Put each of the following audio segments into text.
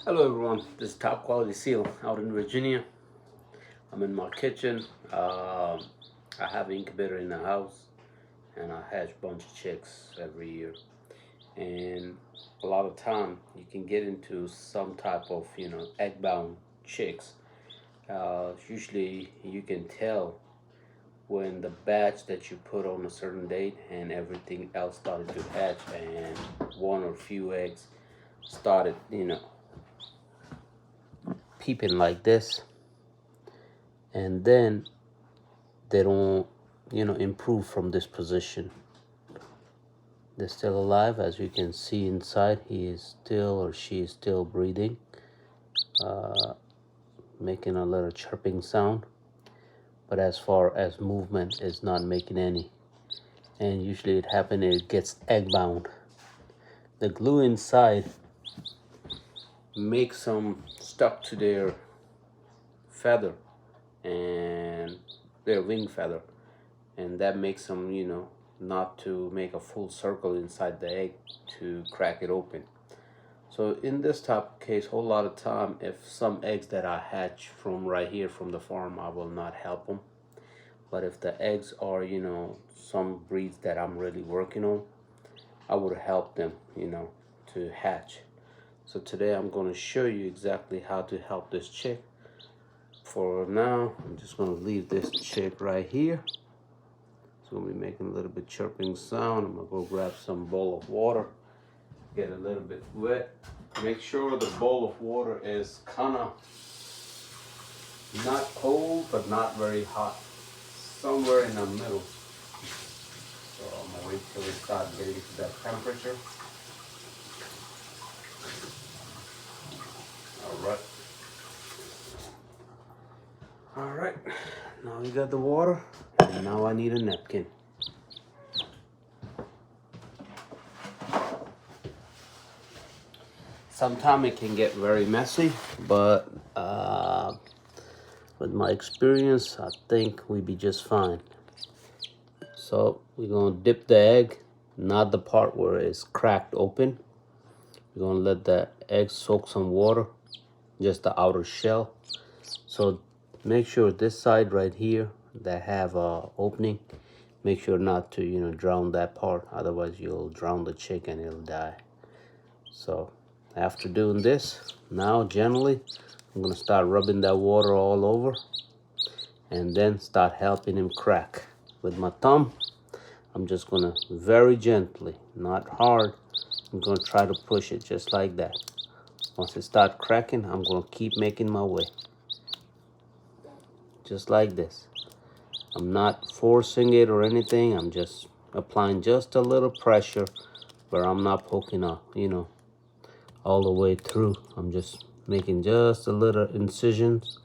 Hello everyone, this is Top Quality Seal out in Virginia. I'm in my kitchen. I have an incubator in the house and I hatch a bunch of chicks every year. And a lot of time you can get into some type of, egg-bound chicks. Usually you can tell when the batch that you put on a certain date and everything else started to hatch and one or few eggs started, peeping like this, and then they don't improve from this position. They're still alive. As you can see inside, he is still or she is still breathing, uh, making a little chirping sound, but as far as movement is not making any. And usually it happens, it gets egg bound. The glue inside makes them stuck to their feather and their wing feather, and that makes them not to make a full circle inside the egg to crack it open. So in this type of case, whole lot of time, if some eggs that I hatch from right here from the farm, I will not help them. But if the eggs are some breeds that I'm really working on, I would help them to hatch. So today I'm going to show you exactly how to help this chick. For now, I'm just going to leave this chick right here. It's going to be making a little bit chirping sound. I'm going to go grab some bowl of water, get a little bit wet. Make sure the bowl of water is kind of not cold but not very hot, somewhere in the middle. So I'm going to wait till it starts getting to that temperature. All right, now we got the water, and now I need a napkin. Sometimes it can get very messy, but with my experience, I think we'd be just fine. So we're gonna dip the egg, not the part where it's cracked open. We're gonna let the egg soak some water, just the outer shell. So make sure this side right here that have a opening, make sure not to drown that part, otherwise you'll drown the chick and it'll die. So after doing this, now gently I'm gonna start rubbing that water all over and then start helping him crack with my thumb. I'm just gonna very gently, not hard, I'm gonna try to push it just like that. Once it starts cracking, I'm gonna keep making my way just like this. I'm not forcing it or anything. I'm just applying just a little pressure where I'm not poking up all the way through. I'm just making just a little incisions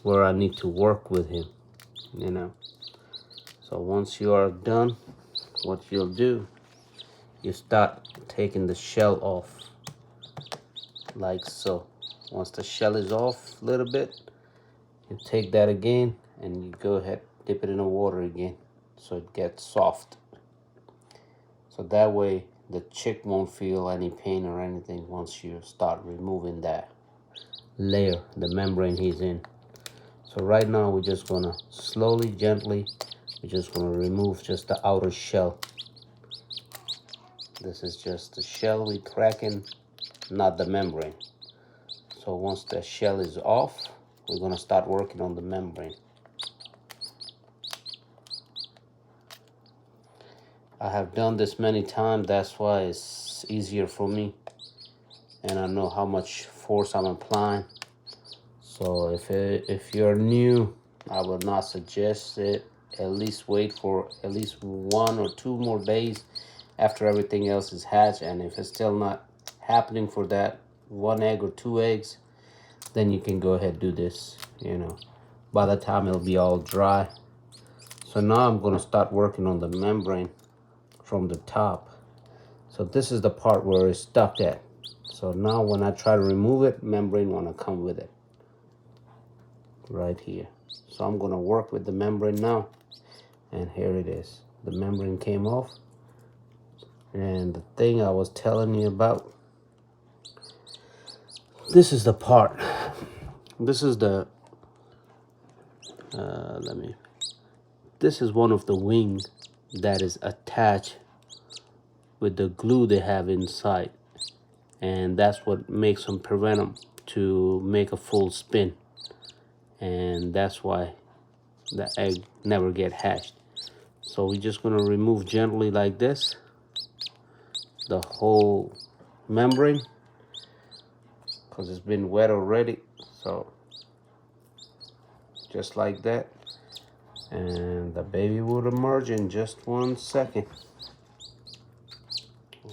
where I need to work with him. So once you are done, what you'll do, you start taking the shell off like so. Once the shell is off a little bit, you take that again and you go ahead, dip it in the water again so it gets soft. So that way the chick won't feel any pain or anything once you start removing that layer, the membrane he's in. So right now we're just gonna slowly, gently, we're just gonna remove just the outer shell. This is just the shell we cracking, not the membrane. So once the shell is off, we're gonna start working on the membrane. I have done this many times, that's why it's easier for me. And I know how much force I'm applying. So if you're new, I would not suggest it. At least wait for at least 1 or 2 more days after everything else is hatched. And if it's still not happening for that 1 egg or 2 eggs, then you can go ahead and do this, By the time it'll be all dry. So now I'm going to start working on the membrane from the top. So this is the part where it's stuck at. So now when I try to remove it, membrane want to come with it. Right here. So I'm going to work with the membrane now. And here it is. The membrane came off. And the thing I was telling you about. this is the part. This is the this is one of the wing that is attached with the glue they have inside, and that's what makes them prevent them to make a full spin, and that's why the egg never get hatched. So we're just going to remove gently like this the whole membrane, because it's been wet already. So just like that, and the baby will emerge in just 1 second.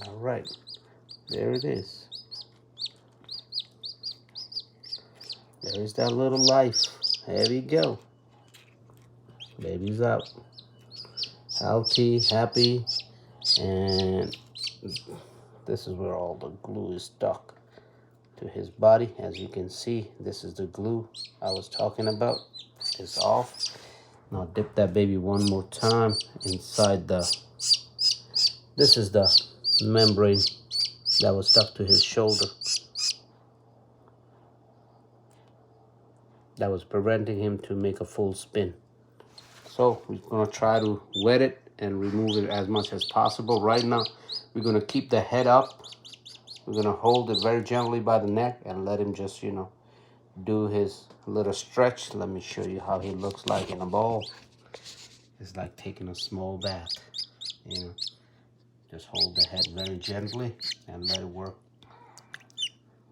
All right, there it is. There is that little life. There we go. Baby's out. Healthy, happy, and this is where all the glue is stuck to his body. As you can see, this is the glue I was talking about. It's off. Now dip that baby one more time inside the, this is the membrane that was stuck to his shoulder, that was preventing him to make a full spin. So we're going to try to wet it and remove it as much as possible. Right now, we're going to keep the head up. We're going to hold it very gently by the neck and let him just, you know, do his little stretch. Let me show you how he looks like in a bowl. It's like taking a small bath, you know. Just hold the head very gently and let it work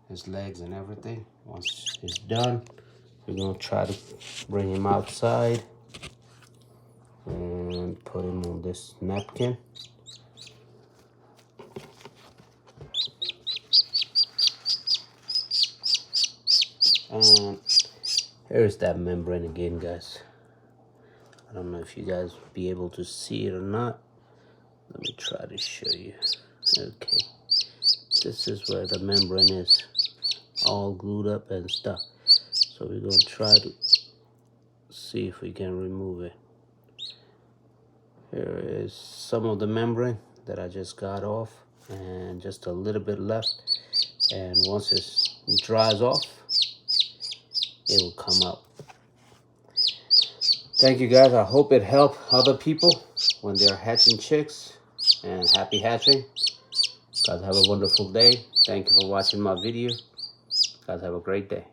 his legs and everything. Once it's done, we're going to try to bring him outside and put him on this napkin. And here's that membrane again, guys. I don't know if you guys will be able to see it or not. Let me try to show you. Okay, this is where the membrane is, all glued up and stuff. So we're going to try to see if we can remove it. Here is some of the membrane that I just got off, and just a little bit left. And once it dries off, it will come out. Thank you, guys. I hope it helped other people when they're hatching chicks, and happy hatching. Guys, have a wonderful day. Thank you for watching my video. Guys, have a great day.